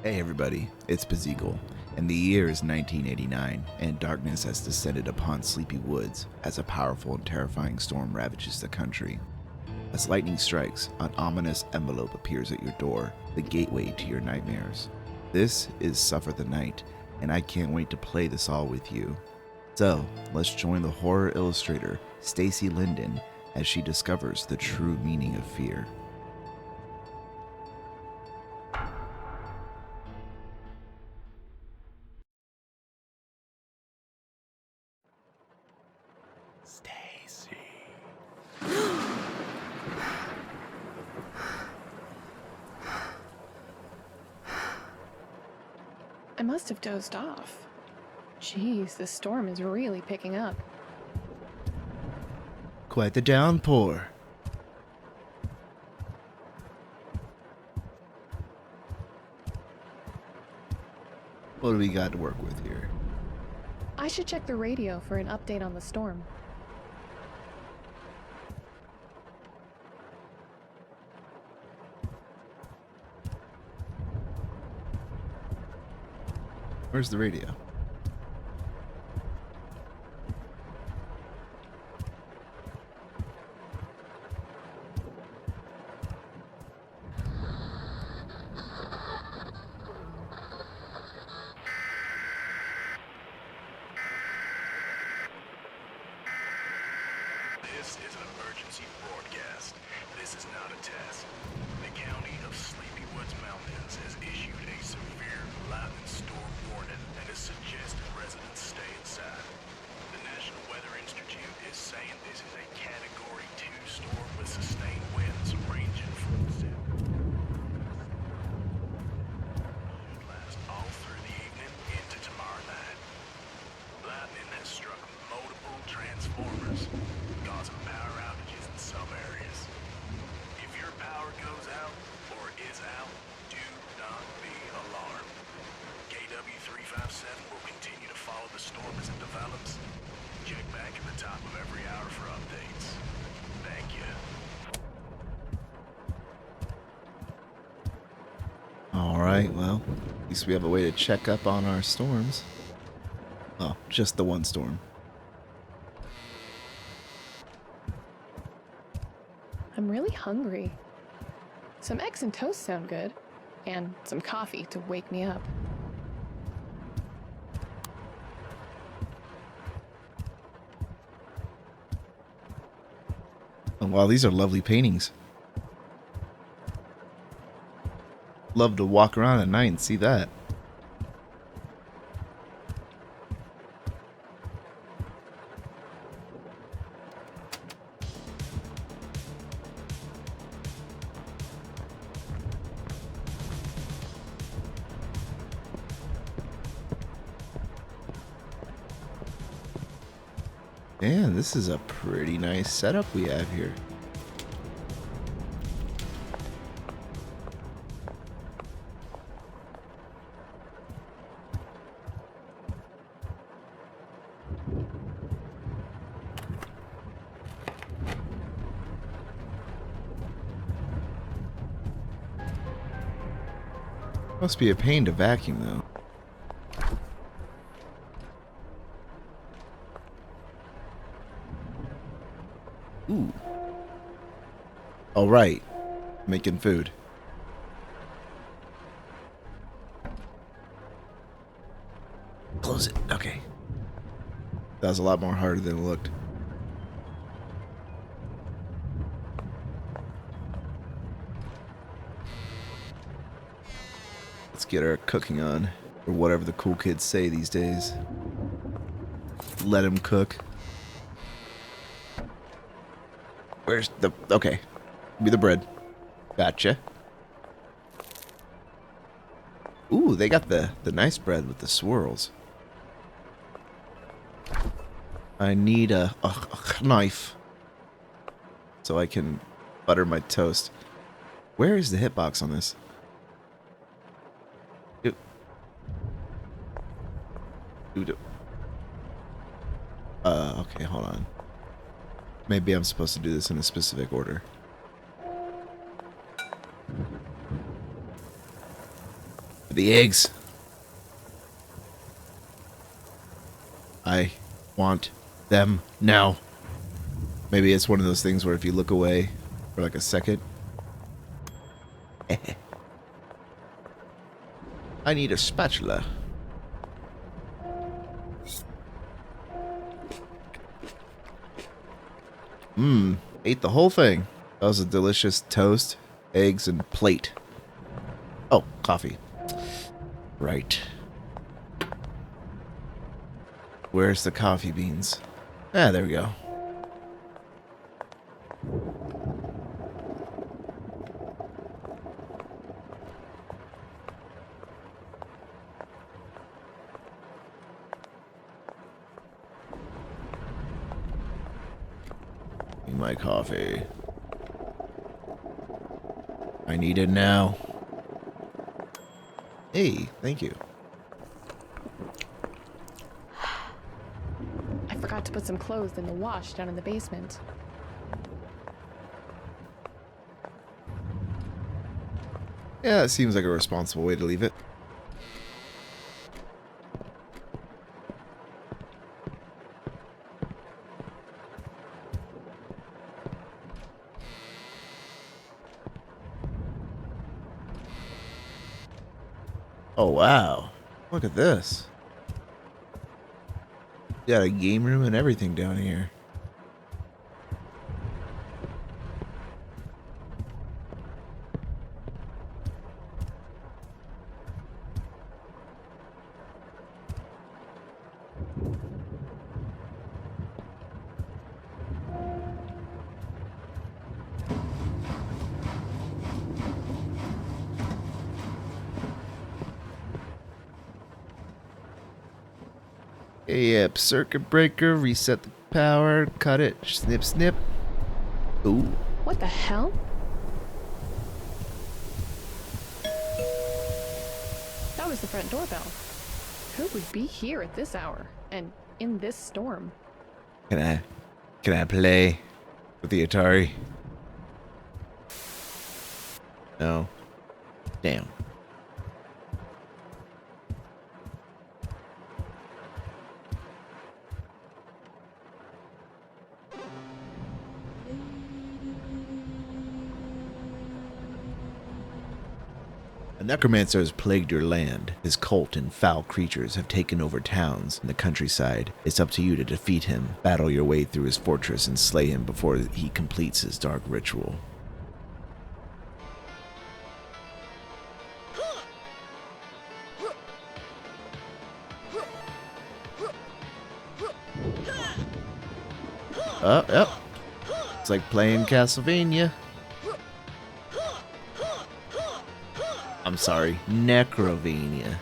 Hey everybody, it's Bezeagle, and the year is 1989, and darkness has descended upon Sleepy Woods as a powerful and terrifying storm ravages the country. As lightning strikes, an ominous envelope appears at your door, the gateway to your nightmares. This is Suffer the Night, and I can't wait to play this all with you. So, let's join the horror illustrator, Stacey Linden, as she discovers the true meaning of fear. Stacey. I must have dozed off. Jeez, the storm is really picking up. Quite the downpour. What do we got to work with here? I should check the radio for an update on the storm. Where's the radio? This is an emergency broadcast. This is not a test. The county of Sleepy Woods Mountains has issued a severe lightning storm warning and has suggested residents stay inside. The National Weather Institute is saying this is a Category 2 storm with sustained winds ranging from 7 should last all through the evening into tomorrow night. Lightning has struck multiple transformers, causing power outages in some areas. If your power goes out or is out, do not be alarmed. KW357 will continue to follow the storm as it develops. Check back at the top of every hour for updates. Thank you. Alright, well, at least we have a way to check up on our storms. Oh, just the one storm. I'm really hungry. Some eggs and toast sound good, and some coffee to wake me up. Oh, wow, these are lovely paintings. Love to walk around at night and see that. Man, this is a pretty nice setup we have here. Must be a pain to vacuum, though. Ooh. All right. Making food. Close it. Okay. That was a lot more harder than it looked. Let's get our cooking on, or whatever the cool kids say these days. Let them cook. Where's the... Okay. Give me the bread. Gotcha. Ooh, they got the nice bread with the swirls. I need a knife so I can butter my toast. Where is the hitbox on this? Okay, hold on. Maybe I'm supposed to do this in a specific order. The eggs. I want them now. Maybe it's one of those things where if you look away for like a second. I need a spatula. Ate the whole thing. That was a delicious toast, eggs, and plate. Oh, coffee. Right. Where's the coffee beans? Ah, there we go. My coffee. I need it now. Hey, thank you. I forgot to put some clothes in the wash down in the basement. Yeah, it seems like a responsible way to leave it. Oh, wow. Look at this. You got a game room and everything down here. Yep, circuit breaker, reset the power, cut it, snip, snip. Ooh. What the hell? That was the front doorbell. Who would be here at this hour and in this storm? Can I play with the Atari? No. Damn. A necromancer has plagued your land. His cult and foul creatures have taken over towns and the countryside. It's up to you to defeat him, battle your way through his fortress, and slay him before he completes his dark ritual. Yep. It's like playing Castlevania. I'm sorry, Necrovania.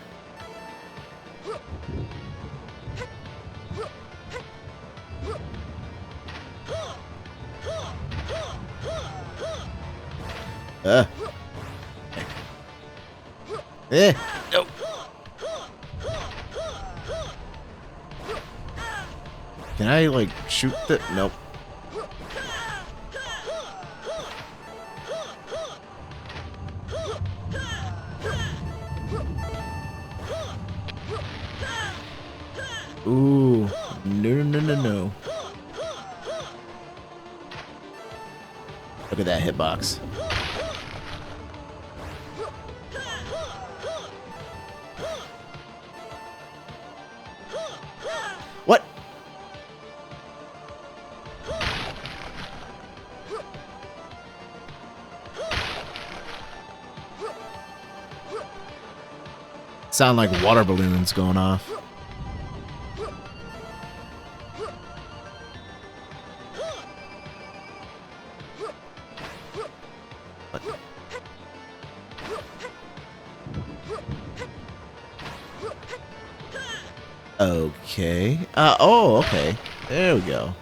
Nope. Can I, like, shoot the... Nope. Ooh. No. Look at that hitbox. What? Sound like water balloons going off. Okay. Oh, okay. There we go.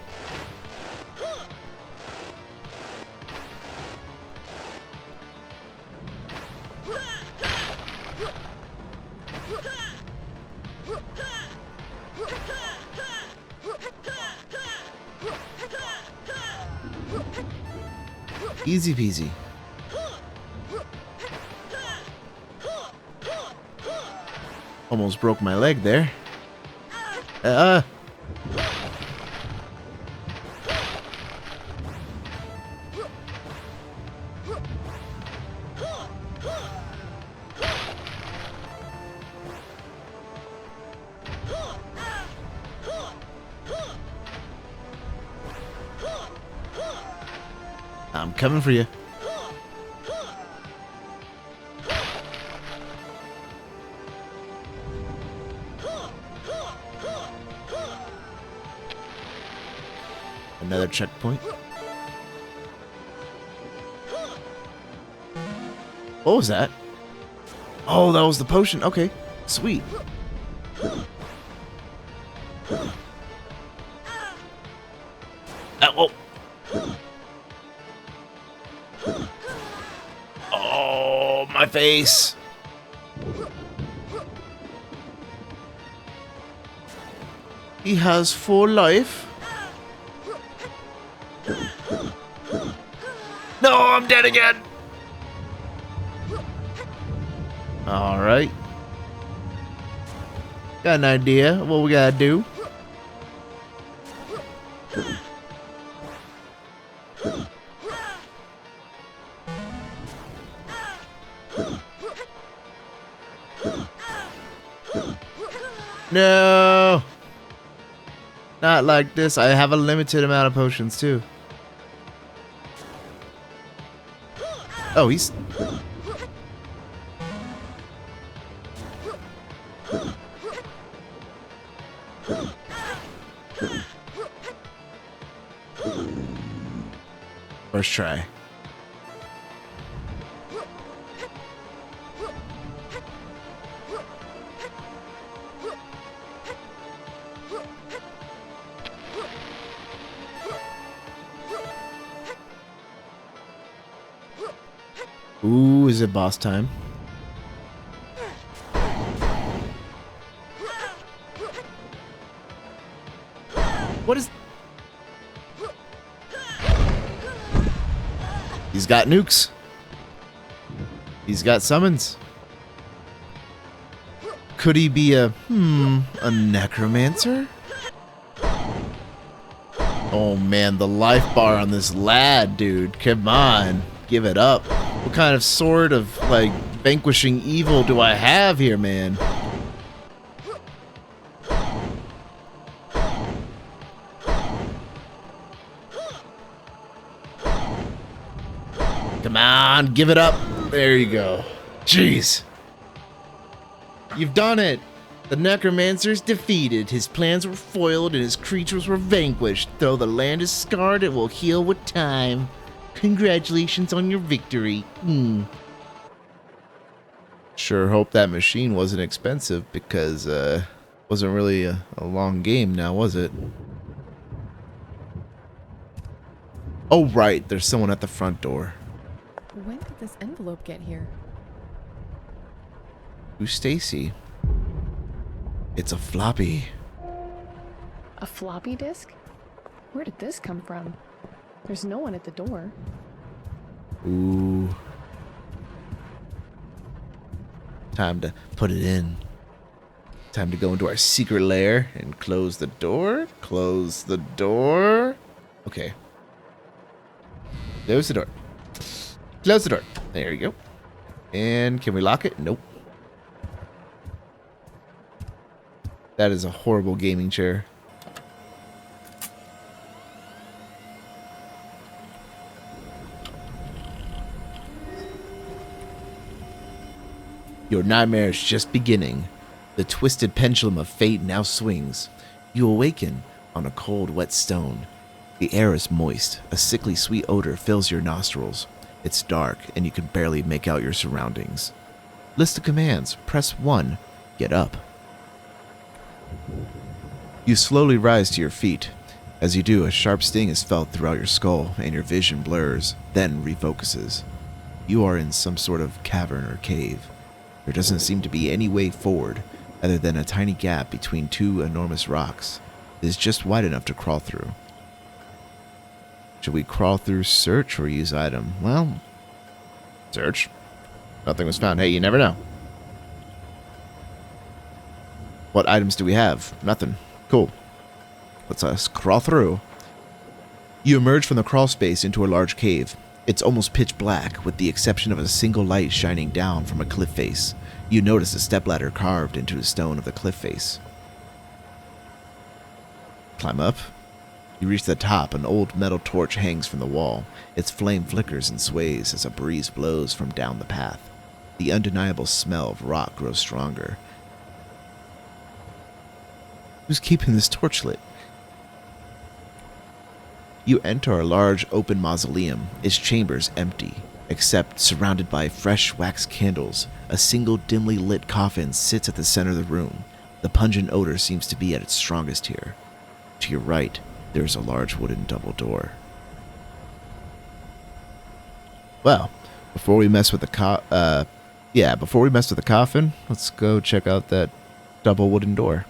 Easy peasy. Almost broke my leg there. I'm coming for you. Another checkpoint. What was that? Oh, that was the potion. Okay, sweet. Oh. Oh, my face. He has full life. No, I'm dead again. All right. Got an idea of what we gotta do. No. Not like this. I have a limited amount of potions too. Oh, he's... First try. Ooh, is it boss time? What is... He's got nukes. He's got summons. Could he be a necromancer? Oh man, the life bar on this lad, dude. Come on, give it up. What kind of sword of, like, vanquishing evil do I have here, man? Come on, give it up. There you go. Jeez. You've done it. The necromancer's defeated. His plans were foiled and his creatures were vanquished. Though the land is scarred, it will heal with time. Congratulations on your victory. Sure hope that machine wasn't expensive because wasn't really a long game now, was it? Oh right, there's someone at the front door. When did this envelope get here? Who's Stacey? It's a floppy. A floppy disk? Where did this come from? There's no one at the door. Ooh. Time to put it in. Time to go into our secret lair and close the door. Close the door. Okay. Close the door. Close the door. There you go. And can we lock it? Nope. That is a horrible gaming chair. Your nightmare is just beginning. The twisted pendulum of fate now swings. You awaken on a cold, wet stone. The air is moist. A sickly sweet odor fills your nostrils. It's dark, and you can barely make out your surroundings. List of commands. Press 1. Get up. You slowly rise to your feet. As you do, a sharp sting is felt throughout your skull, and your vision blurs, then refocuses. You are in some sort of cavern or cave. There doesn't seem to be any way forward, other than a tiny gap between two enormous rocks. It is just wide enough to crawl through. Should we crawl through, search, or use item? Well, search. Nothing was found. Hey, you never know. What items do we have? Nothing. Cool. Let's crawl through. You emerge from the crawl space into a large cave. It's almost pitch black, with the exception of a single light shining down from a cliff face. You notice a stepladder carved into the stone of the cliff face. Climb up. You reach the top. An old metal torch hangs from the wall. Its flame flickers and sways as a breeze blows from down the path. The undeniable smell of rock grows stronger. Who's keeping this torch lit? You enter a large open mausoleum, its chambers empty, except surrounded by fresh wax candles. A single dimly lit coffin sits at the center of the room. The pungent odor seems to be at its strongest here. To your right, there is a large wooden double door. Well, before we mess with the coffin, let's go check out that double wooden door.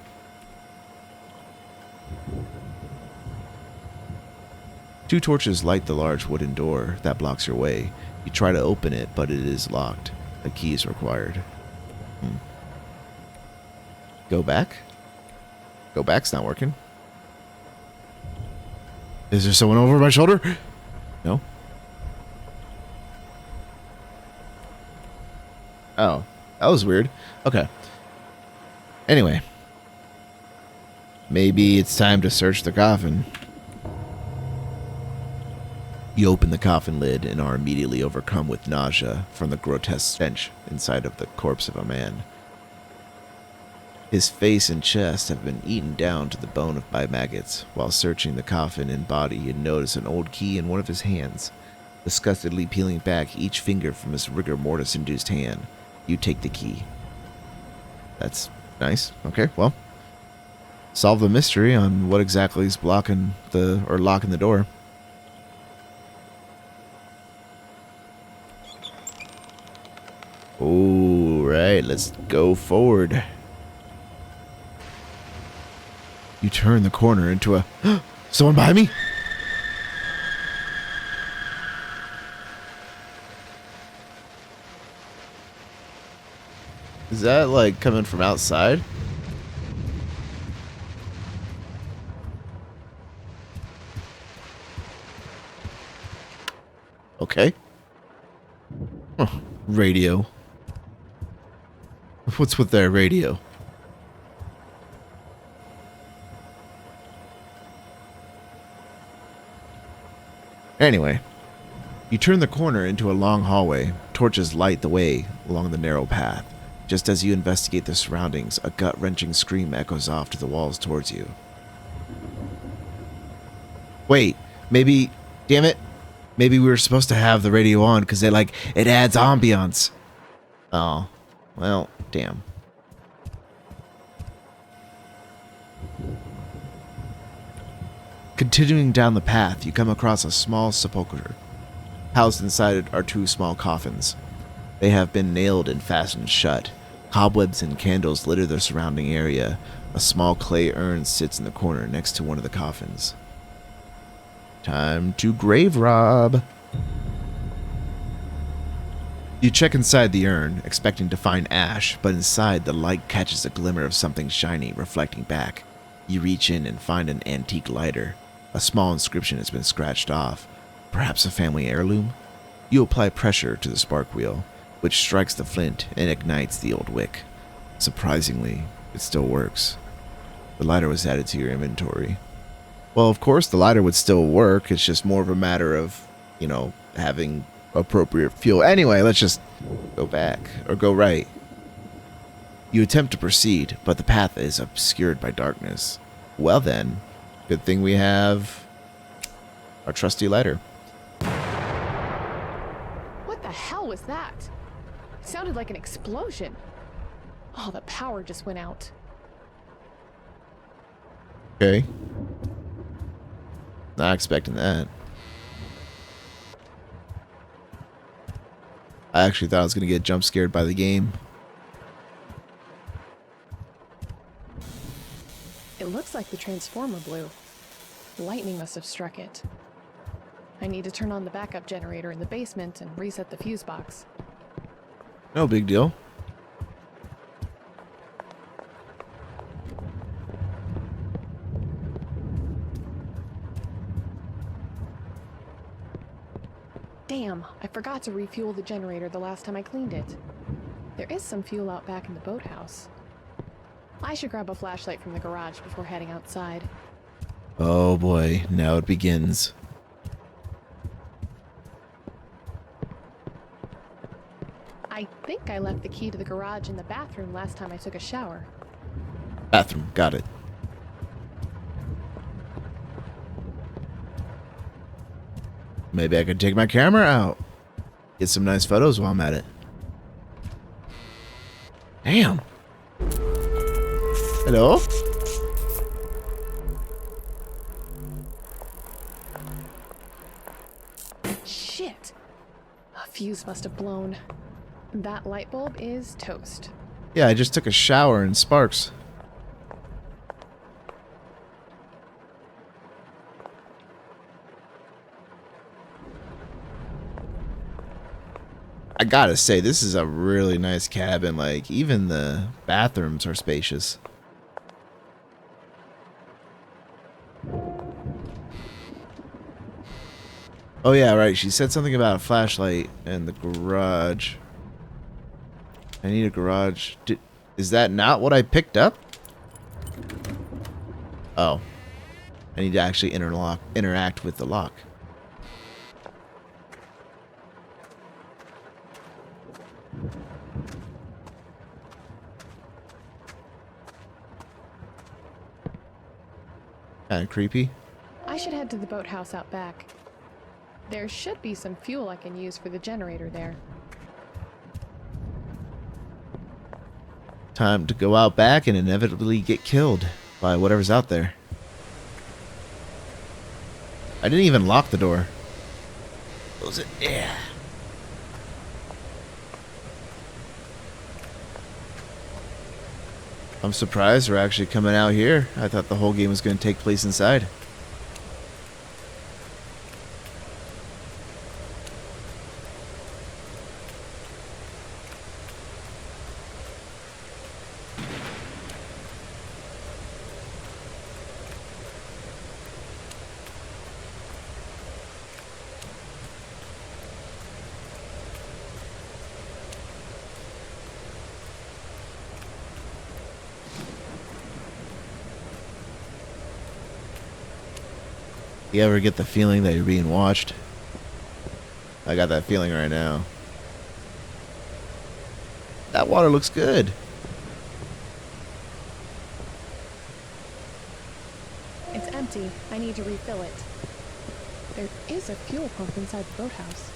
Two torches light the large wooden door that blocks your way. You try to open it, but it is locked. A key is required. Go back? Go back's not working. Is there someone over my shoulder? No. Oh, that was weird. Okay. Anyway. Maybe it's time to search the coffin. You open the coffin lid and are immediately overcome with nausea from the grotesque stench inside of the corpse of a man. His face and chest have been eaten down to the bone by maggots. While searching the coffin and body, you notice an old key in one of his hands. Disgustedly peeling back each finger from his rigor mortis-induced hand, you take the key. That's nice. Okay, well. Solve the mystery on what exactly is locking the door. Alright, let's go forward. You turn the corner into a... Someone behind me? Is that, like, coming from outside? Okay. Huh. Radio. What's with their radio? Anyway, you turn the corner into a long hallway. Torches light the way along the narrow path. Just as you investigate the surroundings, a gut-wrenching scream echoes off to the walls towards you. Wait, maybe... Damn it. Maybe we were supposed to have the radio on because it adds ambiance. Oh, well, damn. Continuing down the path, you come across a small sepulchre. Housed inside it are two small coffins. They have been nailed and fastened shut. Cobwebs and candles litter the surrounding area. A small clay urn sits in the corner next to one of the coffins. Time to grave rob. You check inside the urn, expecting to find ash, but inside the light catches a glimmer of something shiny reflecting back. You reach in and find an antique lighter. A small inscription has been scratched off. Perhaps a family heirloom? You apply pressure to the spark wheel, which strikes the flint and ignites the old wick. Surprisingly, it still works. The lighter was added to your inventory. Well, of course the lighter would still work. It's just more of a matter of, having appropriate fuel. Anyway, let's just go back, or go right. You attempt to proceed, but the path is obscured by darkness. Well then, good thing we have our trusty lighter. What the hell was that? It sounded like an explosion. Oh, the power just went out. Okay. Not expecting that. I actually thought I was going to get jump scared by the game. It looks like the transformer blew. Lightning must have struck it. I need to turn on the backup generator in the basement and reset the fuse box. No big deal. Damn, I forgot to refuel the generator the last time I cleaned it. There is some fuel out back in the boathouse. I should grab a flashlight from the garage before heading outside. Oh boy, now it begins. I think I left the key to the garage in the bathroom last time I took a shower. Bathroom, got it. Maybe I could take my camera out. Get some nice photos while I'm at it. Damn. Hello? Shit! A fuse must have blown. That light bulb is toast. Yeah, I just took a shower in sparks. I gotta say, this is a really nice cabin. Like, even the bathrooms are spacious. Oh yeah, right. She said something about a flashlight in the garage. I need a garage. Is that not what I picked up? Oh. I need to actually interact with the lock. Kinda creepy. I should head to the boathouse out back. There should be some fuel I can use for the generator there. Time to go out back and inevitably get killed by whatever's out there. I didn't even lock the door. Close it. Yeah. I'm surprised we're actually coming out here. I thought the whole game was going to take place inside. You ever get the feeling that you're being watched? I got that feeling right now. That water looks good. It's empty. I need to refill it. There is a fuel pump inside the boathouse.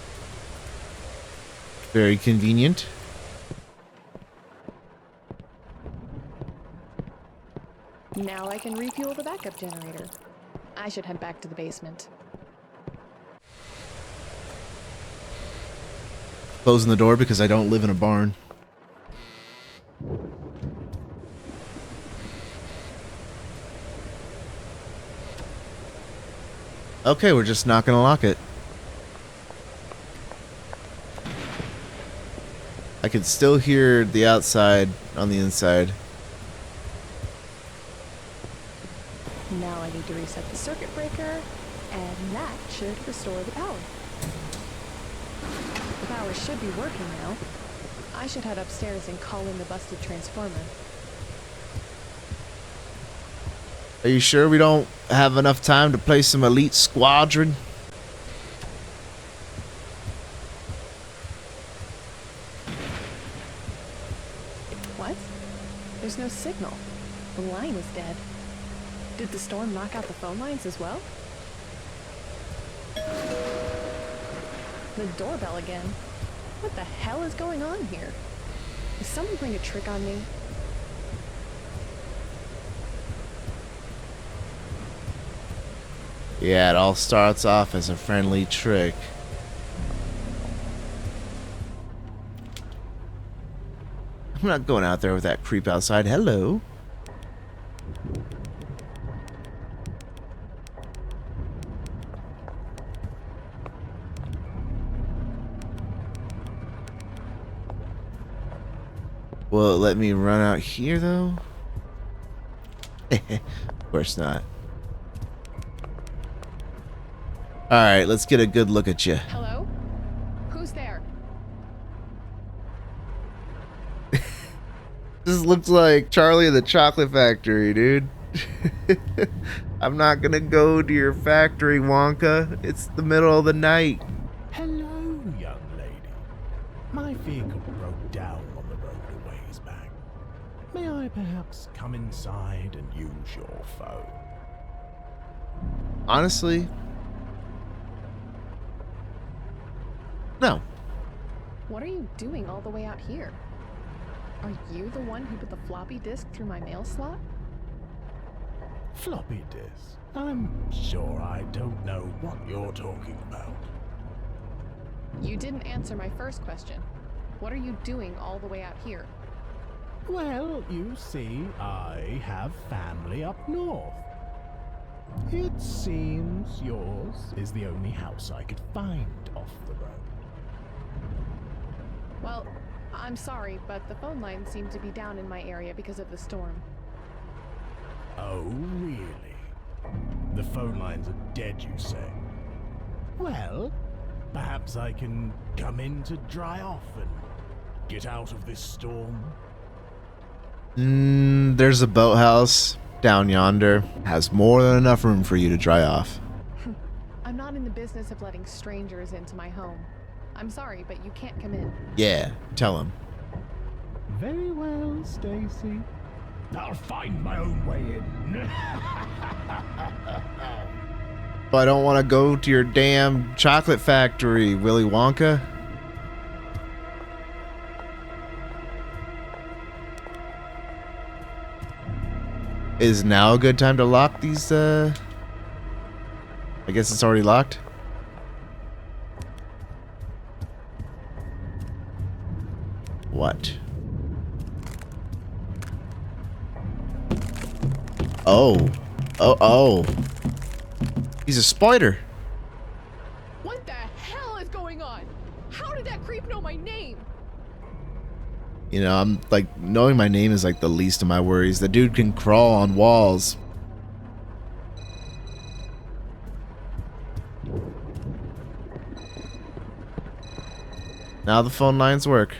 Very convenient. Now I can refuel the backup generator. I should head back to the basement. Closing the door because I don't live in a barn. Okay, we're just not gonna lock it. I can still hear the outside on the inside. Now I need to reset the circuit breaker, and that should restore the power. The power should be working now. I should head upstairs and call in the busted transformer. Are you sure we don't have enough time to play some Elite Squadron? What? There's no signal. The line is dead. Did the storm knock out the phone lines as well? The doorbell again. What the hell is going on here? Is someone playing a trick on me? Yeah, it all starts off as a friendly trick. I'm not going out there with that creep outside. Hello. Will it let me run out here, though? Of course not. Alright, let's get a good look at you. Hello? This looks like Charlie and the Chocolate Factory, dude. I'm not gonna go to your factory, Wonka. It's the middle of the night. Hello, young lady. My vehicle broke down on the road a ways back. May I perhaps come inside and use your phone? Honestly, no. What are you doing all the way out here? Are you the one who put the floppy disk through my mail slot? Floppy disk? I'm sure I don't know what you're talking about. You didn't answer my first question. What are you doing all the way out here? Well, you see, I have family up north. It seems yours is the only house I could find off the road. Well, I'm sorry, but the phone lines seem to be down in my area because of the storm. Oh, really? The phone lines are dead, you say? Well, perhaps I can come in to dry off and get out of this storm. There's a boathouse down yonder. Has more than enough room for you to dry off. I'm not in the business of letting strangers into my home. I'm sorry, but you can't come in. Yeah, tell him. Very well, Stacey. I'll find my own way in. But I don't want to go to your damn chocolate factory, Willy Wonka. Is now a good time to lock these, I guess it's already locked. What? Oh. Oh. He's a spider. What the hell is going on? How did that creep know my name? You know, I'm like, knowing my name is like the least of my worries. The dude can crawl on walls. Now the phone lines work.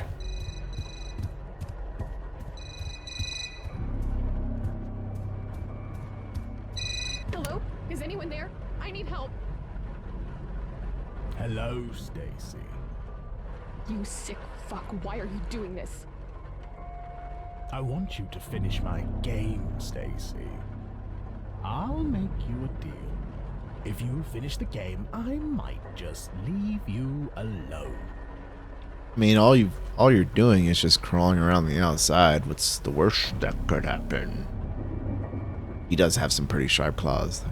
Hello? Is anyone there? I need help. Hello, Stacey. You sick fuck, why are you doing this? I want you to finish my game, Stacey. I'll make you a deal. If you finish the game, I might just leave you alone. I mean, all you're doing is just crawling around the outside. What's the worst that could happen? He does have some pretty sharp claws, though.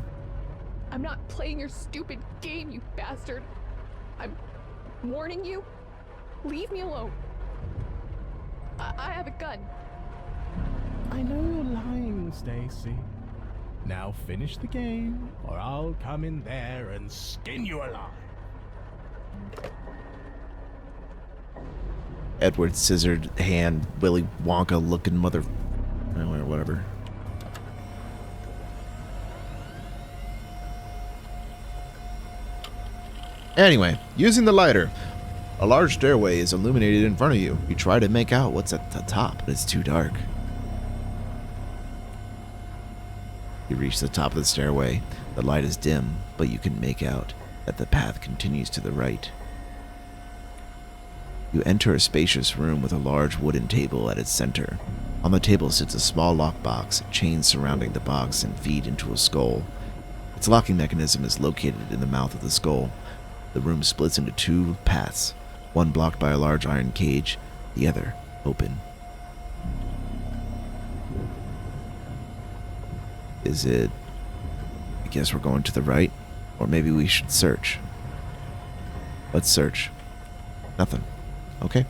I'm not playing your stupid game, you bastard. I'm warning you. Leave me alone. I have a gun. I know you're lying, Stacey. Now finish the game, or I'll come in there and skin you alive. Edward scissored hand, Willy Wonka looking mother, anyway, whatever. Anyway, using the lighter, a large stairway is illuminated in front of you. You try to make out what's at the top, but it's too dark. You reach the top of the stairway. The light is dim, but you can make out that the path continues to the right. You enter a spacious room with a large wooden table at its center. On the table sits a small lockbox, chains surrounding the box and feed into a skull. Its locking mechanism is located in the mouth of the skull. The room splits into two paths, one blocked by a large iron cage, the other open. Is it... I guess we're going to the right? Or maybe we should search. Let's search. Nothing. Okay.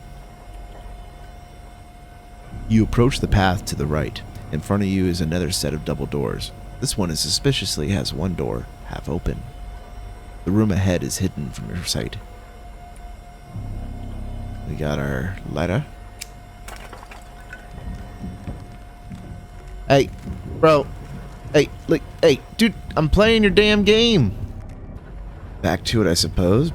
You approach the path to the right. In front of you is another set of double doors. This one is suspiciously has one door half open. The room ahead is hidden from your sight. We got our lighter. Hey, bro. Hey, look, hey, dude, I'm playing your damn game. Back to it, I suppose.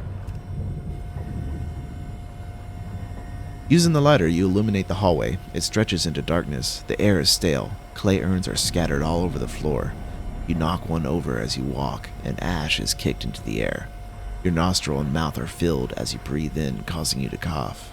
Using the lighter, you illuminate the hallway. It stretches into darkness. The air is stale. Clay urns are scattered all over the floor. You knock one over as you walk, and ash is kicked into the air. Your nostril and mouth are filled as you breathe in, causing you to cough.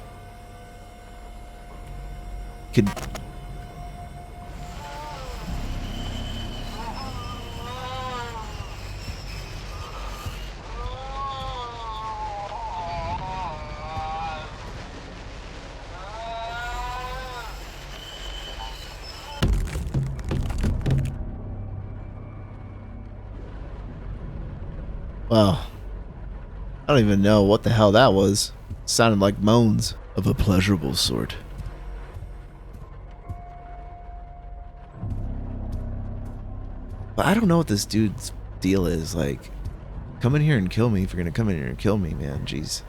Well, I don't even know what the hell that was. Sounded like moans of a pleasurable sort. But I don't know what this dude's deal is. Like, come in here and kill me if you're gonna come in here and kill me, man. Jeez.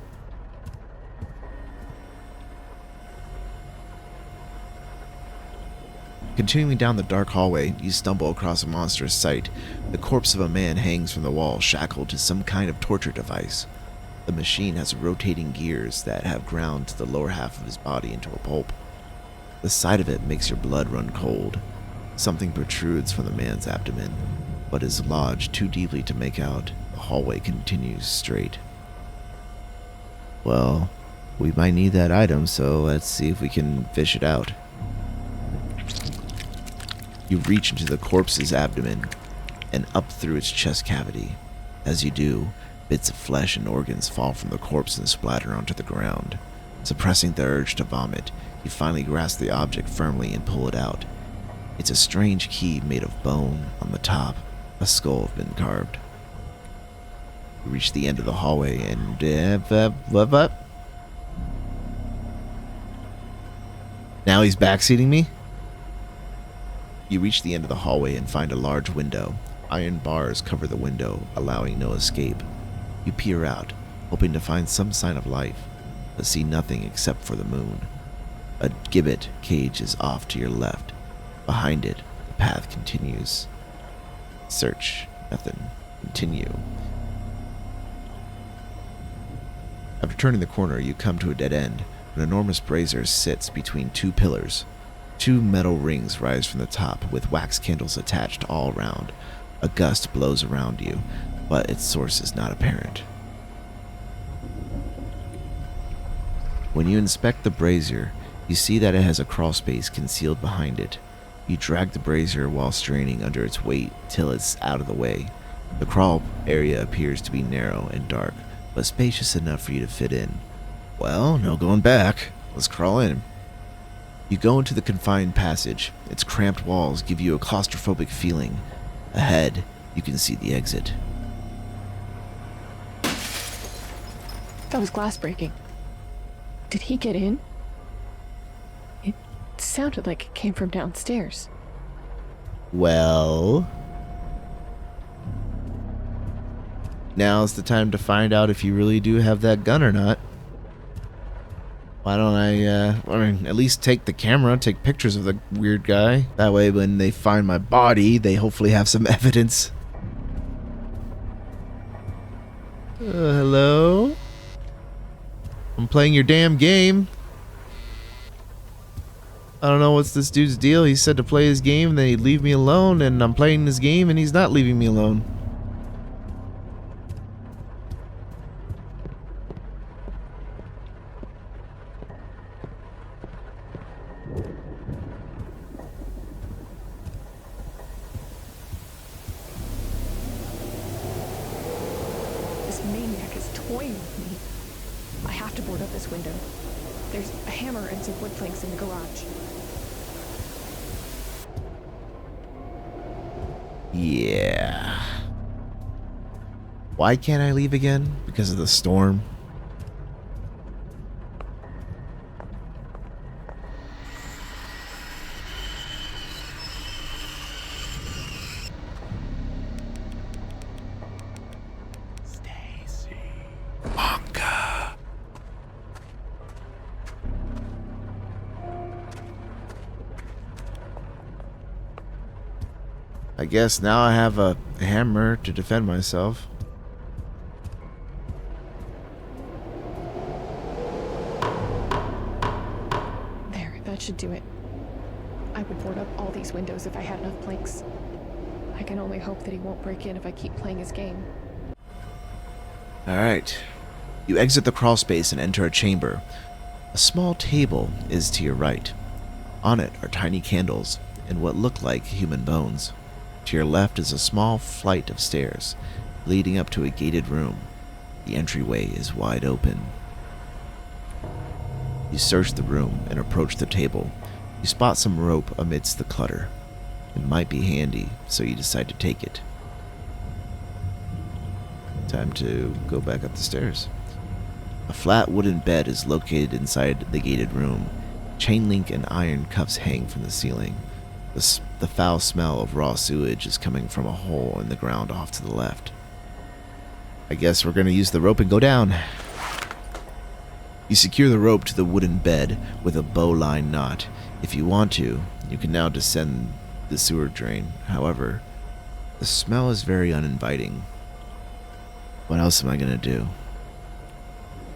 Continuing down the dark hallway, you stumble across a monstrous sight. The corpse of a man hangs from the wall, shackled to some kind of torture device. The machine has rotating gears that have ground to the lower half of his body into a pulp. The sight of it makes your blood run cold. Something protrudes from the man's abdomen, but is lodged too deeply to make out. The hallway continues straight. Well, we might need that item, so let's see if we can fish it out. You reach into the corpse's abdomen and up through its chest cavity. As you do, bits of flesh and organs fall from the corpse and splatter onto the ground. Suppressing the urge to vomit, you finally grasp the object firmly and pull it out. It's a strange key made of bone. On the top, a skull has been carved. You reach the end of the hallway and... Now he's backseating me? You reach the end of the hallway and find a large window. Iron bars cover the window, allowing no escape. You peer out, hoping to find some sign of life, but see nothing except for the moon. A gibbet cage is off to your left. Behind it, the path continues. Search. Nothing. Continue. After turning the corner, you come to a dead end. An enormous brazier sits between two pillars. Two metal rings rise from the top, with wax candles attached all around. A gust blows around you, but its source is not apparent. When you inspect the brazier, you see that it has a crawl space concealed behind it. You drag the brazier while straining under its weight till it's out of the way. The crawl area appears to be narrow and dark, but spacious enough for you to fit in. Well, no going back. Let's crawl in. You go into the confined passage. Its cramped walls give you a claustrophobic feeling. Ahead, you can see the exit. That was glass breaking. Did he get in? It sounded like it came from downstairs. Well... now's the time to find out if you really do have that gun or not. Why don't I at least take the camera, take pictures of the weird guy. That way when they find my body, they hopefully have some evidence. Hello? I'm playing your damn game. I don't know what's this dude's deal. He said to play his game, then he'd leave me alone, and I'm playing his game, and he's not leaving me alone. This maniac is toying with me. I have to board up this window. There's a hammer and some wood planks in the garage. Yeah. Why can't I leave again? Because of the storm? Stacey. Monka. I guess now I have a hammer to defend myself. should do it. I would board up all these windows if I had enough planks. I can only hope that he won't break in if I keep playing his game. Alright. You exit the crawl space and enter a chamber. A small table is to your right. On it are tiny candles and what look like human bones. To your left is a small flight of stairs leading up to a gated room. The entryway is wide open. You search the room and approach the table. You spot some rope amidst the clutter. It might be handy, so you decide to take it. Time to go back up the stairs. A flat wooden bed is located inside the gated room. Chain link and iron cuffs hang from the ceiling. The foul smell of raw sewage is coming from a hole in the ground off to the left. I guess we're going to use the rope and go down. You secure the rope to the wooden bed with a bowline knot. If you want to, you can now descend the sewer drain. However, the smell is very uninviting. What else am I going to do?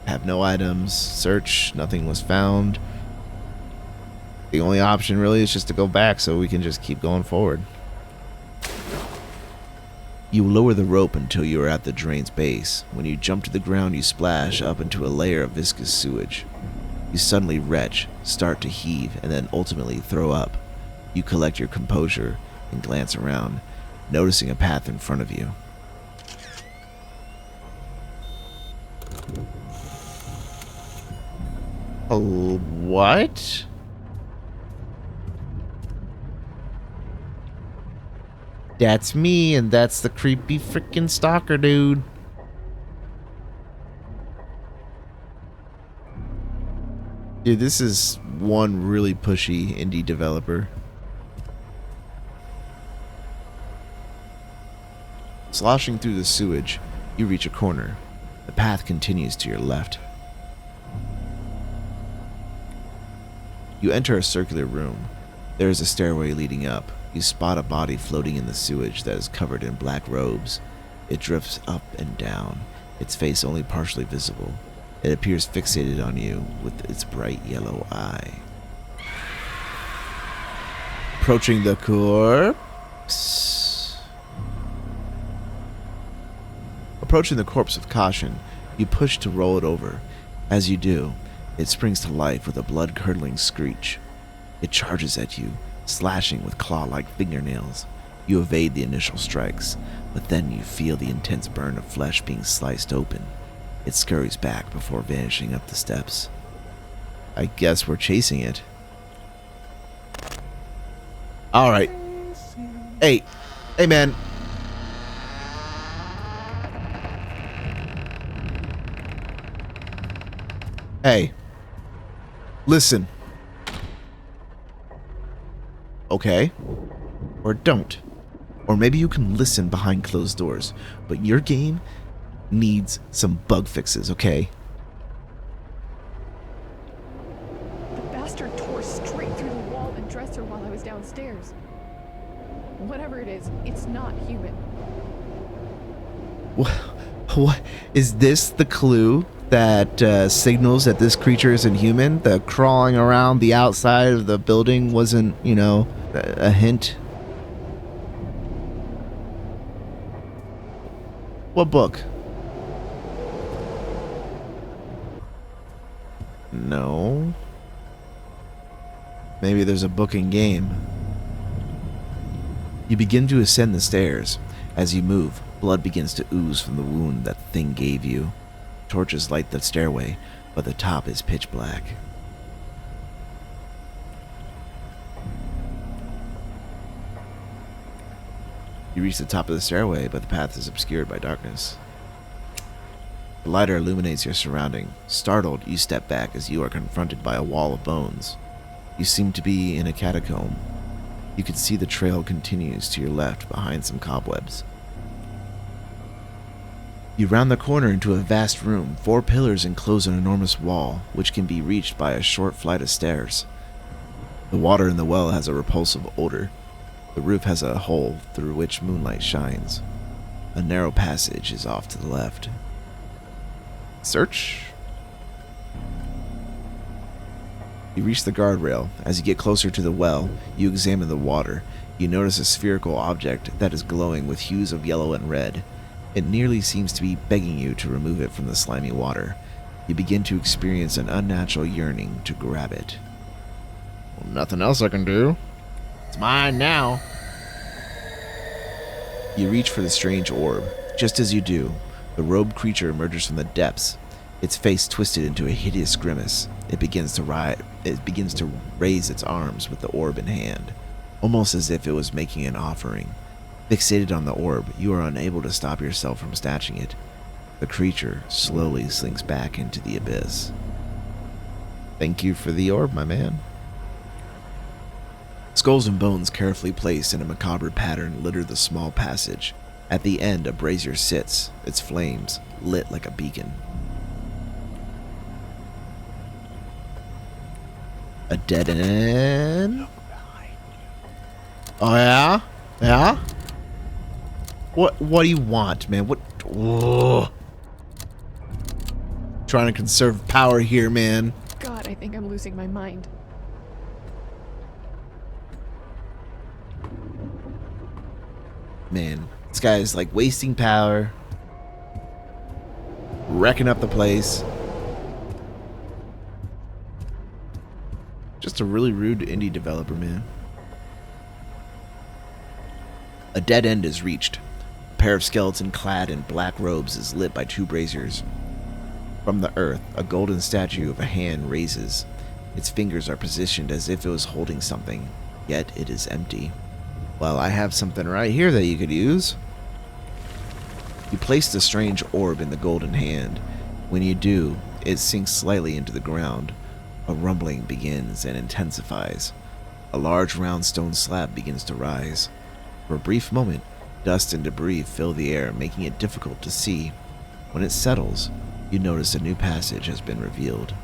Have no items. Search. Nothing was found. The only option really is just to go back so we can just keep going forward. You lower the rope until you are at the drain's base. When you jump to the ground, you splash up into a layer of viscous sewage. You suddenly retch, start to heave, and then ultimately throw up. You collect your composure and glance around, noticing a path in front of you. Oh, what? That's me, and that's the creepy freaking stalker dude. Dude, this is one really pushy indie developer. Sloshing through the sewage, you reach a corner. The path continues to your left. You enter a circular room. There is a stairway leading up. You spot a body floating in the sewage that is covered in black robes. It drifts up and down, its face only partially visible. It appears fixated on you with its bright yellow eye. Approaching the corpse. Approaching the corpse with caution, you push to roll it over. As you do, it springs to life with a blood-curdling screech. It charges at you, slashing with claw-like fingernails. You evade the initial strikes, but then you feel the intense burn of flesh being sliced open. It scurries back before vanishing up the steps. I guess we're chasing it. Alright. Hey. Hey, man. Hey. Listen. Okay. Or don't. Or maybe you can listen behind closed doors. But your game needs some bug fixes, okay? The bastard tore straight through the wall and dresser while I was downstairs. Whatever it is, it's not human. What? Is this the clue that signals that this creature isn't human? The crawling around the outside of the building wasn't, you know, a hint? What book? No. Maybe there's a book in game. You begin to ascend the stairs. As you move, blood begins to ooze from the wound that thing gave you. Torches light the stairway, but the top is pitch black. You reach the top of the stairway, but the path is obscured by darkness. The lighter illuminates your surrounding. Startled, you step back as you are confronted by a wall of bones. You seem to be in a catacomb. You can see the trail continues to your left behind some cobwebs. You round the corner into a vast room. 4 pillars enclose an enormous wall, which can be reached by a short flight of stairs. The water in the well has a repulsive odor. The roof has a hole through which moonlight shines. A narrow passage is off to the left. Search. You reach the guardrail. As you get closer to the well, you examine the water. You notice a spherical object that is glowing with hues of yellow and red. It nearly seems to be begging you to remove it from the slimy water. You begin to experience an unnatural yearning to grab it. Well, nothing else I can do. It's mine now. You reach for the strange orb. Just as you do, the robed creature emerges from the depths, its face twisted into a hideous grimace. It begins to raise its arms with the orb in hand, almost as if it was making an offering. Fixated on the orb, you are unable to stop yourself from snatching it. The creature slowly slinks back into the abyss. Thank you for the orb, my man. Skulls and bones carefully placed in a macabre pattern litter the small passage. At the end, a brazier sits, its flames lit like a beacon. A dead end? Oh yeah? Yeah? What do you want, man? What? Ugh. Trying to conserve power here, man. God, I think I'm losing my mind. Man, this guy is like wasting power, wrecking up the place. Just a really rude indie developer, man. A dead end is reached. A pair of skeleton clad in black robes is lit by two braziers. From the earth, a golden statue of a hand raises. Its fingers are positioned as if it was holding something, yet it is empty. Well, I have something right here that you could use. You place the strange orb in the golden hand. When you do, it sinks slightly into the ground. A rumbling begins and intensifies. A large round stone slab begins to rise. For a brief moment, dust and debris fill the air, making it difficult to see. When it settles, you notice a new passage has been revealed.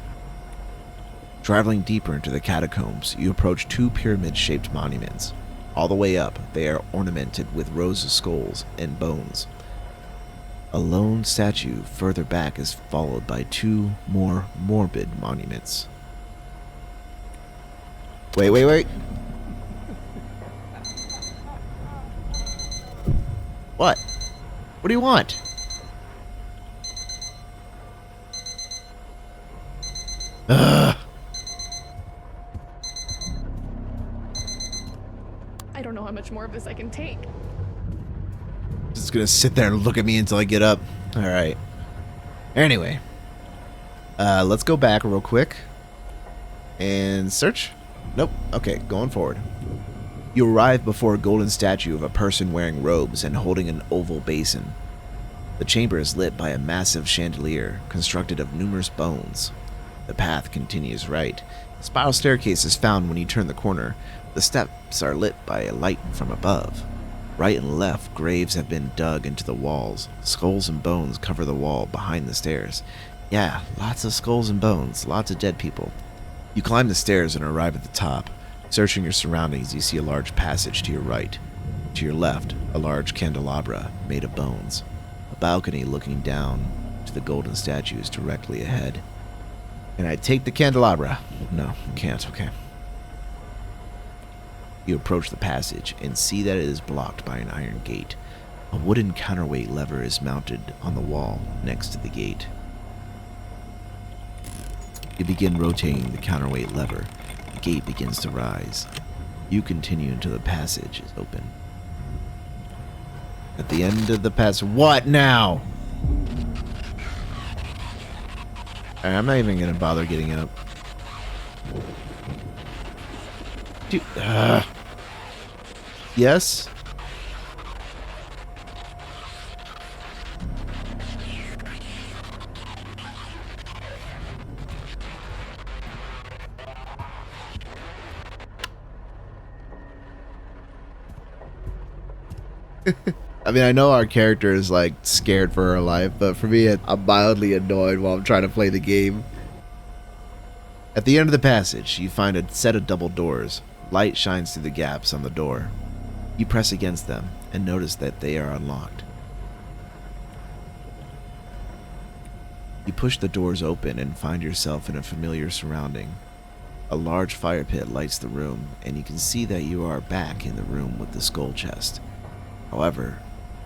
Traveling deeper into the catacombs, you approach two pyramid-shaped monuments. All the way up, they are ornamented with rows of skulls and bones. A lone statue further back is followed by two more morbid monuments. Wait. What? What do you want? Ugh. I don't know how much more of this I can take. Just gonna sit there and look at me until I get up. Alright. Anyway. Let's go back real quick. And search? Nope. Okay, going forward. You arrive before a golden statue of a person wearing robes and holding an oval basin. The chamber is lit by a massive chandelier constructed of numerous bones. The path continues right. A spiral staircase is found when you turn the corner. The steps are lit by a light from above. Right and left, graves have been dug into the walls. Skulls and bones cover the wall behind the stairs. Yeah, lots of skulls and bones, lots of dead people. You climb the stairs and arrive at the top. Searching your surroundings, you see a large passage to your right. To your left, a large candelabra made of bones. A balcony looking down to the golden statue is directly ahead. Can I take the candelabra? No, you can't. Okay. You approach the passage and see that it is blocked by an iron gate. A wooden counterweight lever is mounted on the wall next to the gate. You begin rotating the counterweight lever. The gate begins to rise. You continue until the passage is open. At the end of the passage... What now? Alright, I'm not even gonna bother getting up. Dude, yes? I mean, I know our character is like scared for her life, but for me, I'm mildly annoyed while I'm trying to play the game. At the end of the passage, you find a set of double doors. Light shines through the gaps on the door. You press against them and notice that they are unlocked. You push the doors open and find yourself in a familiar surrounding. A large fire pit lights the room, and you can see that you are back in the room with the skull chest. However,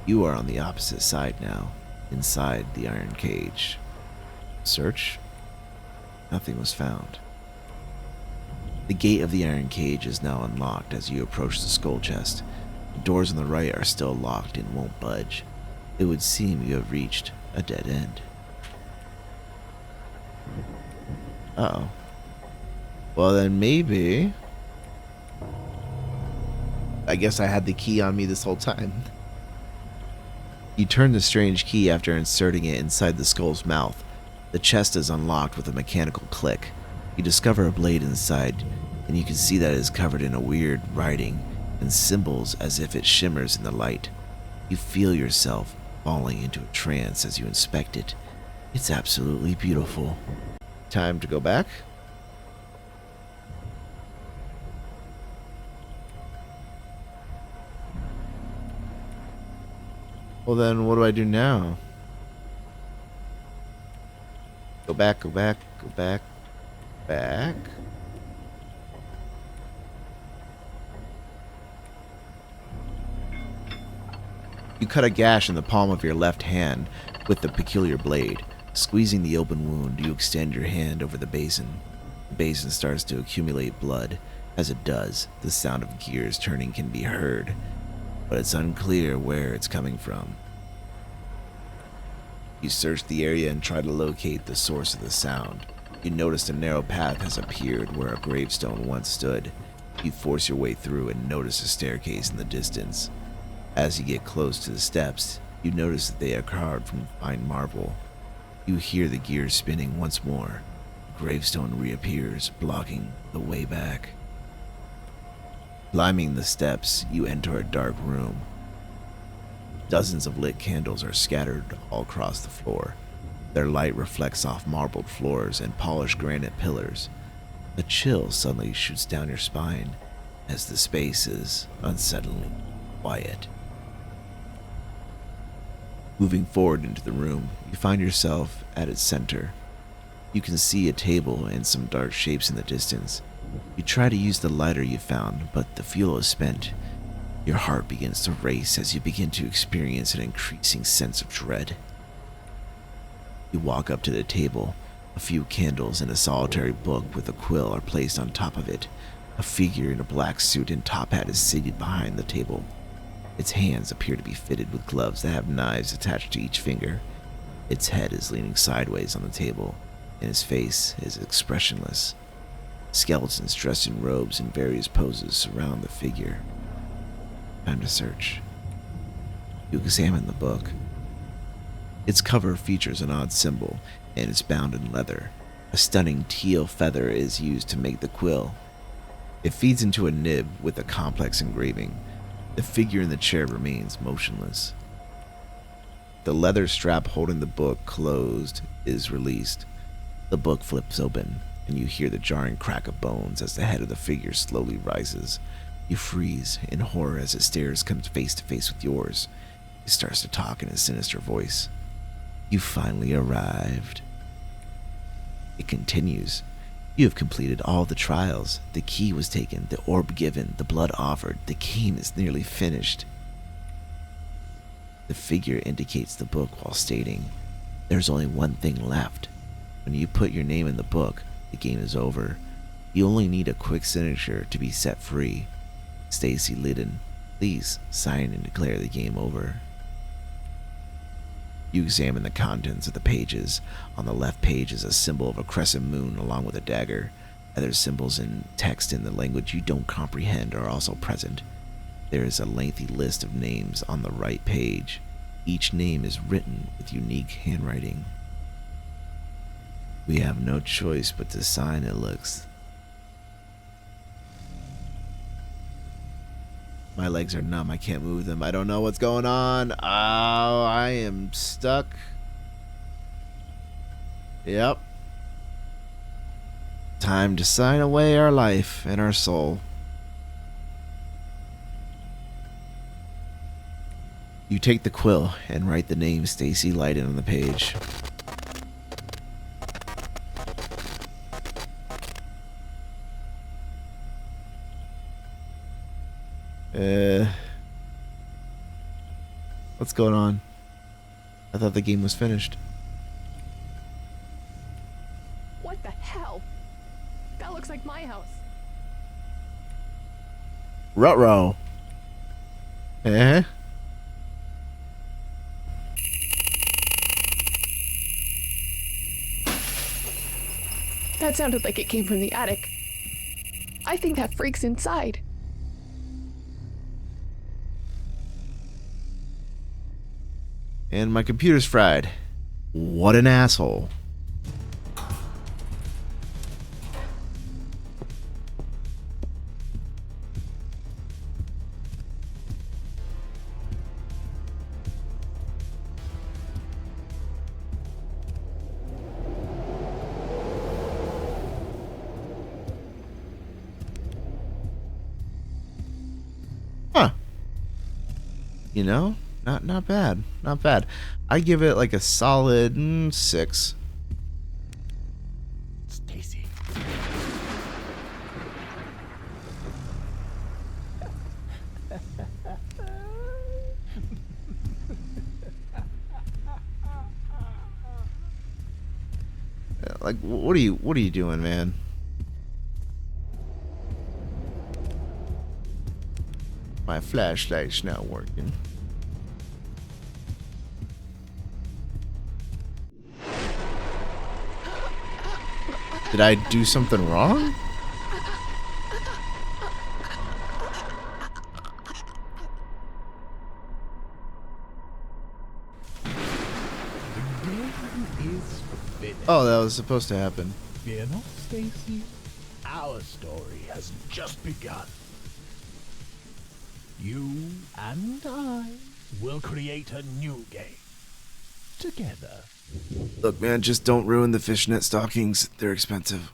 you are on the opposite side now, inside the iron cage. Search? Nothing was found. The gate of the iron cage is now unlocked as you approach the skull chest. The doors on the right are still locked and won't budge. It would seem you have reached a dead end. Uh-oh. Well then maybe... I guess I had the key on me this whole time. You turn the strange key after inserting it inside the skull's mouth. The chest is unlocked with a mechanical click. You discover a blade inside, and you can see that it is covered in a weird writing and symbols as if it shimmers in the light. You feel yourself falling into a trance as you inspect it. It's absolutely beautiful. Time to go back. Well then, what do I do now? Go back, go back, go back, back. You cut a gash in the palm of your left hand with the peculiar blade. Squeezing the open wound, you extend your hand over the basin. The basin starts to accumulate blood. As it does, the sound of gears turning can be heard, but it's unclear where it's coming from. You search the area and try to locate the source of the sound. You notice a narrow path has appeared where a gravestone once stood. You force your way through and notice a staircase in the distance. As you get close to the steps, you notice that they are carved from fine marble. You hear the gears spinning once more. The gravestone reappears, blocking the way back. Climbing the steps, you enter a dark room. Dozens of lit candles are scattered all across the floor. Their light reflects off marbled floors and polished granite pillars. A chill suddenly shoots down your spine as the space is unsettlingly quiet. Moving forward into the room, you find yourself at its center. You can see a table and some dark shapes in the distance. You try to use the lighter you found, but the fuel is spent. Your heart begins to race as you begin to experience an increasing sense of dread. You walk up to the table. A few candles and a solitary book with a quill are placed on top of it. A figure in a black suit and top hat is seated behind the table. Its hands appear to be fitted with gloves that have knives attached to each finger. Its head is leaning sideways on the table, and its face is expressionless. Skeletons dressed in robes in various poses surround the figure. Time to search. You examine the book. Its cover features an odd symbol, and is bound in leather. A stunning teal feather is used to make the quill. It feeds into a nib with a complex engraving. The figure in the chair remains motionless. The leather strap holding the book closed is released. The book flips open, and you hear the jarring crack of bones as the head of the figure slowly rises. You freeze in horror as it comes face to face with yours. It starts to talk in a sinister voice. You finally arrived. It continues. You have completed all the trials. The key was taken, the orb given, the blood offered. The game is nearly finished. The figure indicates the book while stating, "There's only one thing left. When you put your name in the book, the game is over. You only need a quick signature to be set free. Stacey Linden, please sign and declare the game over." You examine the contents of the pages. On the left page is a symbol of a crescent moon along with a dagger. Other symbols and text in the language you don't comprehend are also present. There is a lengthy list of names on the right page. Each name is written with unique handwriting. We have no choice but to sign, it looks. My legs are numb. I can't move them. I don't know what's going on. Oh, I am stuck. Yep. Time to sign away our life and our soul. You take the quill and write the name Stacey Linden on the page. What's going on? I thought the game was finished. What the hell? That looks like my house. Ruh-roh. Eh? That sounded like it came from the attic. I think that freak's inside. And my computer's fried. What an asshole. Huh. You know, not bad. Not bad. I give it like a solid 6. Stacey. Like, what are you doing, man? My flashlight's not working. Did I do something wrong? The game is finished. Oh, that was supposed to happen. Fear not, Stacey. Our story has just begun. You and I will create a new game. Together. Look, man, just don't ruin the fishnet stockings. They're expensive.